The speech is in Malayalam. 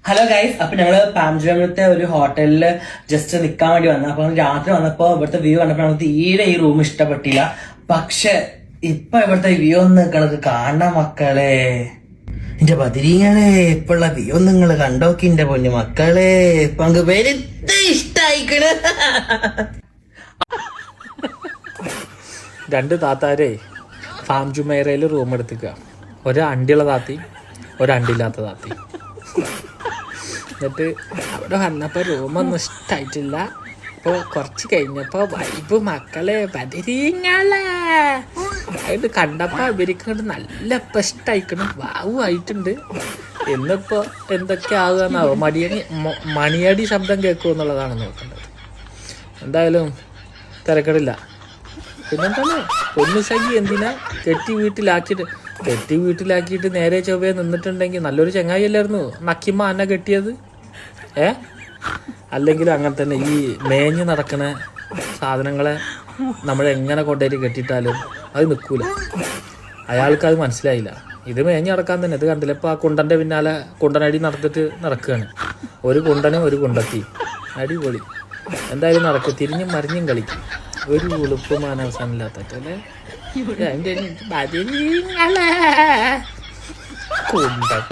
ഹലോ ഗൈസ്, അപ്പൊ ഞങ്ങള് പാംജുരത്തെ ഒരു ഹോട്ടലില് ജസ്റ്റ് നിക്കാൻ വേണ്ടി വന്നു. അപ്പൊ രാത്രി വന്നപ്പോ ഇവിടുത്തെ വ്യൂ കണ്ടപ്പോ നമുക്ക് തീരെ ഈ റൂം ഇഷ്ടപ്പെട്ടില്ല. പക്ഷെ ഇപ്പൊ ഇവിടുത്തെ വ്യൂ ഒന്ന് നിക്കണത് കാണാം മക്കളെ. എന്റെ ബദിരിങ്ങളെ, ഇപ്പുള്ള വ്യൂ നിങ്ങൾ കണ്ടോക്കി എന്റെ പൊന്നു മക്കളെ. പങ്ക് വെറുതെ ഇഷ്ടായിക്കണ്. രണ്ട് താത്താരെ ഫാം ജുമേറയില് റൂം എടുത്തിക്കുക. ഒരു അണ്ടിയുള്ള താത്തി, ഒരു അണ്ടിയില്ലാത്ത താത്തി. എന്നിട്ട് അവിടെ വന്നപ്പോൾ റൂമൊന്നും ഇഷ്ടമായിട്ടില്ല. അപ്പോൾ കുറച്ച് കഴിഞ്ഞപ്പോൾ വൈബ് മക്കളെ ബദിരിങ്ങളെ ഇത് കണ്ടപ്പോൾ ഇവർക്ക് നല്ല ഇപ്പം ഇഷ്ടമായിക്കണം. വാവു ആയിട്ടുണ്ട്. എന്നിപ്പോൾ എന്തൊക്കെ ആകുകയെന്നാവോ, മണിയടി ശബ്ദം കേൾക്കുമോ എന്നുള്ളതാണ് നോക്കേണ്ടത്. എന്തായാലും തിരക്കടില്ല. പിന്നെന്താണ് പൊന്നുസഖി എന്തിനാ കെട്ടി വീട്ടിലാക്കിയിട്ട് നേരെ ചൊവ്വേ നിന്നിട്ടുണ്ടെങ്കിൽ നല്ലൊരു ചങ്ങായി അല്ലായിരുന്നു നക്കിമ്മ അന്നെ കെട്ടിയത്. അല്ലെങ്കിൽ അങ്ങനെ തന്നെ ഈ മേഞ്ഞ് നടക്കുന്ന സാധനങ്ങളെ നമ്മളെങ്ങനെ കൊണ്ടുപോയി കെട്ടിയിട്ടാലും അത് നിൽക്കൂല. അയാൾക്ക് അത് മനസ്സിലായില്ല. ഇത് മേഞ്ഞ് നടക്കാൻ തന്നെ. ഇത് കണ്ടില്ല, ഇപ്പോൾ ആ കുണ്ടൻ്റെ പിന്നാലെ കുണ്ടനടി നടക്കുകയാണ്. ഒരു കുണ്ടനും ഒരു കുണ്ടത്തി. അടിപൊളി. എന്തായാലും നടക്കും, തിരിഞ്ഞും മറിഞ്ഞും കളിക്കും. ഒരു ഉളുപ്പുമാണ് അവസാനമില്ലാത്തല്ലേ. കുണ്ടൻ